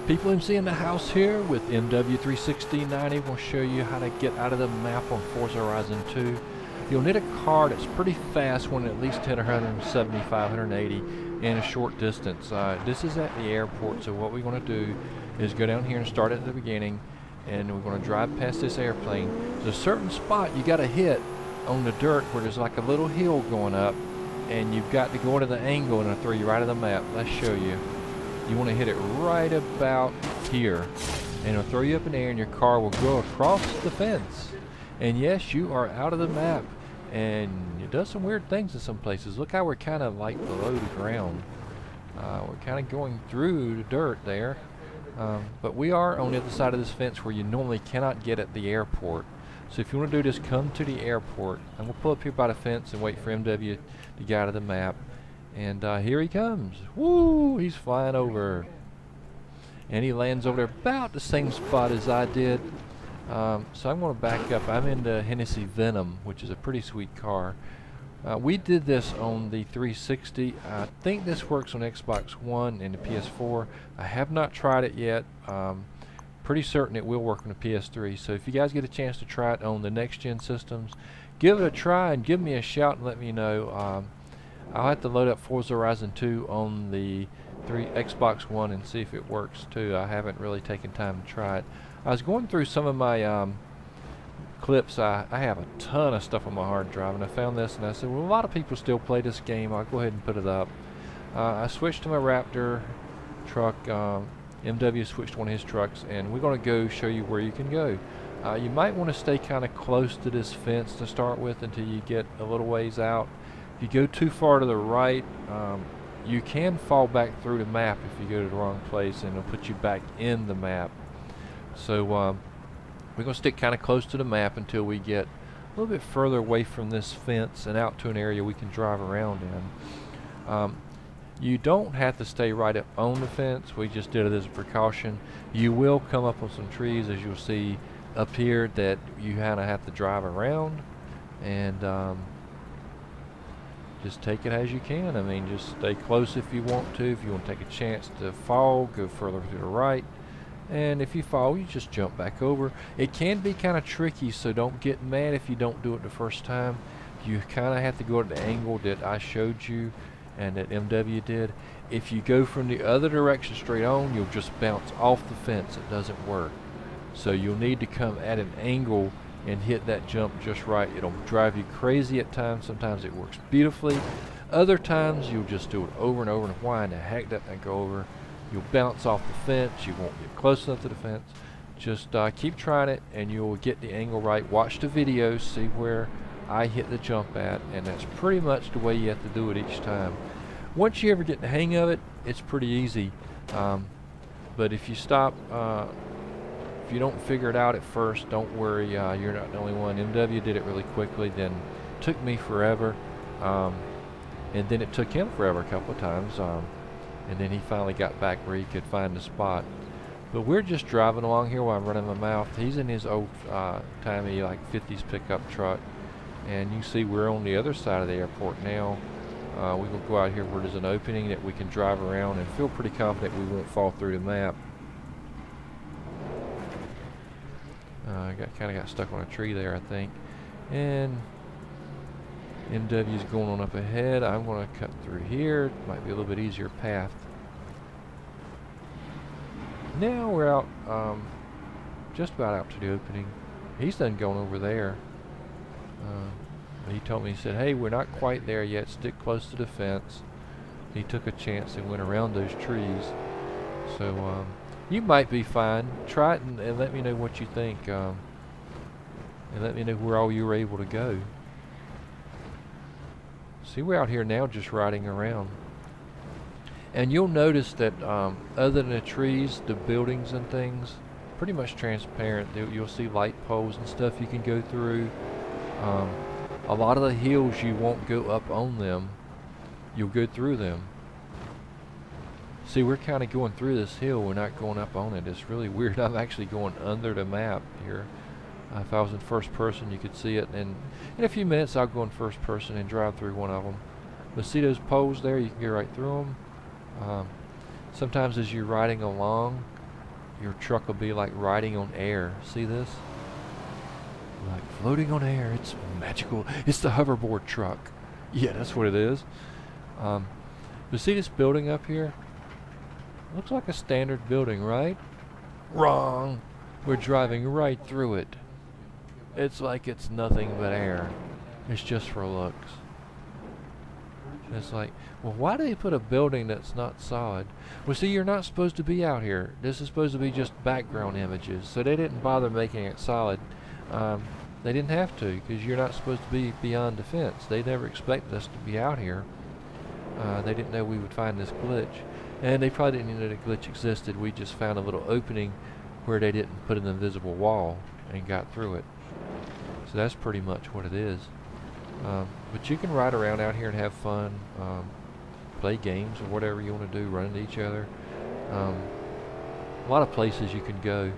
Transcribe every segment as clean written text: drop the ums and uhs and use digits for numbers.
People, MCnDaHouse here with MW36090. We'll show you how to get out of the map on Forza Horizon 2. You'll need a car that's pretty fast, when at least hit 175, 180 in a short distance. This is at the airport, so what we're going to do is go down here and start at the beginning, and we're going to drive past this airplane. There's a certain spot you got to hit on the dirt where there's like a little hill going up, and you've got to go into the angle, and I'll throw you right of the map. Let's show you. You want to hit it right about here, and it'll throw you up in the air, and your car will go across the fence. And yes, you are out of the map, and it does some weird things in some places. Look how we're kind of like below the ground. We're kind of going through the dirt there, but we are on the other side of this fence where you normally cannot get at the airport. So if you want to do this, come to the airport. I'm going to pull up here by the fence and wait for MW to get out of the map. And here he comes. Woo! He's flying over. And he lands over there about the same spot as I did. So I'm going to back up. I'm in the Hennessy Venom, which is a pretty sweet car. We did this on the 360. I think this works on Xbox One and the PS4. I have not tried it yet. Pretty certain it will work on the PS3. So if you guys get a chance to try it on the next-gen systems, give it a try and give me a shout and let me know. I'll have to load up Forza Horizon 2 on the Xbox One and see if it works too. I haven't really taken time to try it. I was going through some of my clips. I have a ton of stuff on my hard drive, and I found this and I said, well, a lot of people still play this game. I'll go ahead and put it up. I switched to my Raptor truck. MW switched to one of his trucks, and we're going to go show you where you can go. You might want to stay kind of close to this fence to start with until you get a little ways out. If you go too far to the right, you can fall back through the map if you go to the wrong place, and it'll put you back in the map. So we're going to stick kind of close to the map until we get a little bit further away from this fence and out to an area we can drive around in. You don't have to stay right up on the fence. We just did it as a precaution. You will come up on some trees, as you'll see up here, that you kind of have to drive around, and just take it as you can. I mean, just stay close if you want to. If you want to take a chance to fall, go further to the right. And if you fall, you just jump back over. It can be kind of tricky, so don't get mad if you don't do it the first time. You kind of have to go at the angle that I showed you and that MW did. If you go from the other direction straight on, you'll just bounce off the fence. It doesn't work. So you'll need to come at an angle and hit that jump just right. It'll drive you crazy at times. Sometimes it works beautifully. Other times you'll just do it over and over, and why in the heck that thing go over? You'll bounce off the fence. You won't get close enough to the fence. Just keep trying it, and you'll get the angle right. Watch the videos, see where I hit the jump at, and that's pretty much the way you have to do it each time. Once you ever get the hang of it, it's pretty easy. But if you stop, if you don't figure it out at first, don't worry. You're not the only one. MW did it really quickly, then took me forever, and then it took him forever a couple of times, and then he finally got back where he could find the spot. But we're just driving along here while I'm running my mouth. He's in his old timey like 50s pickup truck, and you see we're on the other side of the airport now. We will go out here where there's an opening that we can drive around and feel pretty confident we won't fall through the map. I kind of got stuck on a tree there, I think. And MW's going on up ahead. I'm going to cut through here. Might be a little bit easier path. Now we're out, just about out to the opening. He's done going over there. He told me, he said, hey, we're not quite there yet. Stick close to the fence. He took a chance and went around those trees. So you might be fine. Try it and let me know what you think. And let me know where all you were able to go. See, we're out here now just riding around. And you'll notice that other than the trees, the buildings and things, pretty much transparent. You'll see light poles and stuff you can go through. A lot of the hills, you won't go up on them. You'll go through them. See, we're kind of going through this hill. We're not going up on it. It's really weird. I'm actually going under the map here. If I was in first person, you could see it. And in a few minutes, I'll go in first person and drive through one of them. But see those poles there? You can go right through them. Sometimes as you're riding along, your truck will be like riding on air. See this? Like floating on air. It's magical. It's the hoverboard truck. Yeah, that's what it is. You see this building up here? Looks like a standard building, right? Wrong. We're driving right through it. It's like it's nothing but air. It's just for looks. It's like, well, why do they put a building that's not solid? Well, see, you're not supposed to be out here. This is supposed to be just background images. So they didn't bother making it solid. They didn't have to, because you're not supposed to be beyond the fence. They never expected us to be out here. They didn't know we would find this glitch. And they probably didn't know the glitch existed. We just found a little opening where they didn't put an invisible wall and got through it. So that's pretty much what it is. But you can ride around out here and have fun, play games or whatever you want to do, run into each other. A lot of places you can go.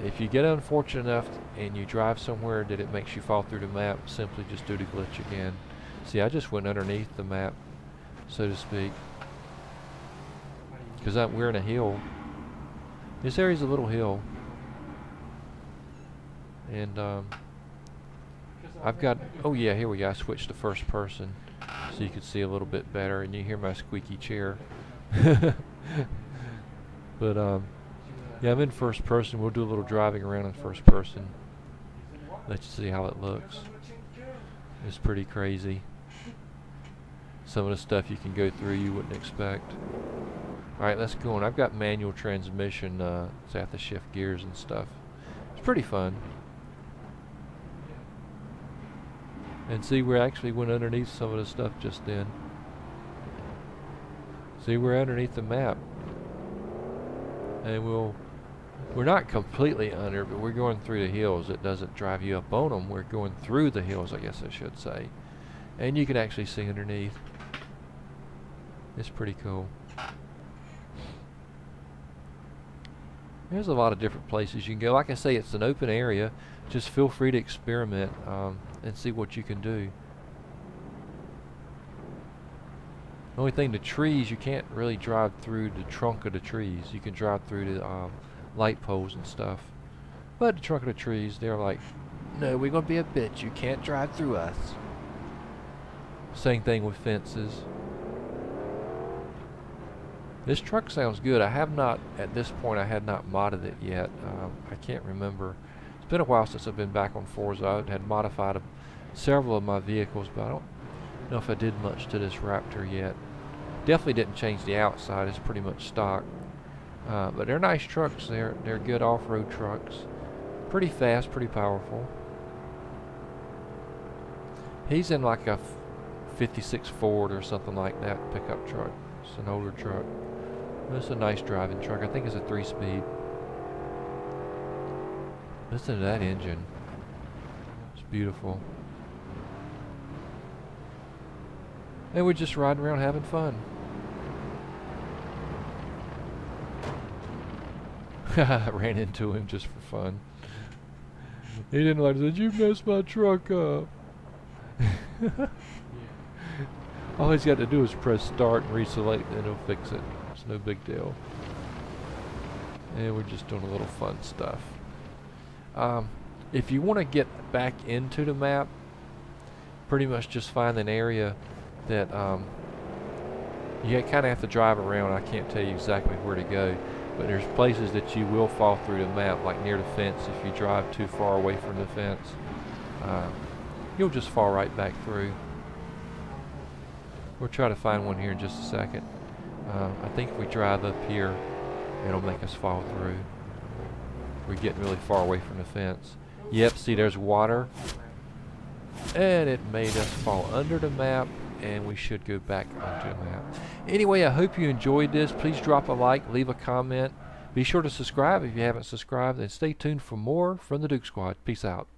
If you get unfortunate enough and you drive somewhere that it makes you fall through the map, simply just do the glitch again. See, I just went underneath the map, so to speak, because we're in a hill. This area's a little hill, and I've got, oh yeah, here we go. I switched to first person so you could see a little bit better, and you hear my squeaky chair. But yeah, I'm in first person. We'll do a little driving around in first person. Let you see how it looks. It's pretty crazy. Some of the stuff you can go through you wouldn't expect. Alright, let's go on. I've got manual transmission, so I have to shift gears and stuff. It's pretty fun. And see, we actually went underneath some of the stuff just then. See, we're underneath the map. And we're not completely under, but we're going through the hills. It doesn't drive you up on them. We're going through the hills, I guess I should say. And you can actually see underneath. It's pretty cool. There's a lot of different places you can go. Like I say, it's an open area. Just feel free to experiment and see what you can do. The only thing, the trees, you can't really drive through the trunk of the trees. You can drive through the light poles and stuff. But the trunk of the trees, they're like, no, we're going to be a bitch. You can't drive through us. Same thing with fences. This truck sounds good. I have not, at this point, I had not modded it yet. I can't remember. It's been a while since I've been back on Forza. I had modified several of my vehicles, but I don't know if I did much to this Raptor yet. Definitely didn't change the outside. It's pretty much stock. But they're nice trucks. They're good off-road trucks. Pretty fast, pretty powerful. He's in like a 56 Ford or something like that pickup truck. It's an older truck. It's a nice driving truck. I think it's a 3-speed. Listen to that engine. It's beautiful. And we're just riding around having fun. I ran into him just for fun. He didn't like it. Said, you messed my truck up. All he's got to do is press start and reselect and it'll fix it. It's no big deal. And we're just doing a little fun stuff. If you want to get back into the map, pretty much just find an area that you kind of have to drive around. I can't tell you exactly where to go, but there's places that you will fall through the map, like near the fence. If you drive too far away from the fence, you'll just fall right back through. We'll try to find one here in just a second. I think if we drive up here, it'll make us fall through. We're getting really far away from the fence. Yep, see there's water. And it made us fall under the map, and we should go back onto the map. Anyway, I hope you enjoyed this. Please drop a like, leave a comment. Be sure to subscribe if you haven't subscribed, and stay tuned for more from the Duke Squad. Peace out.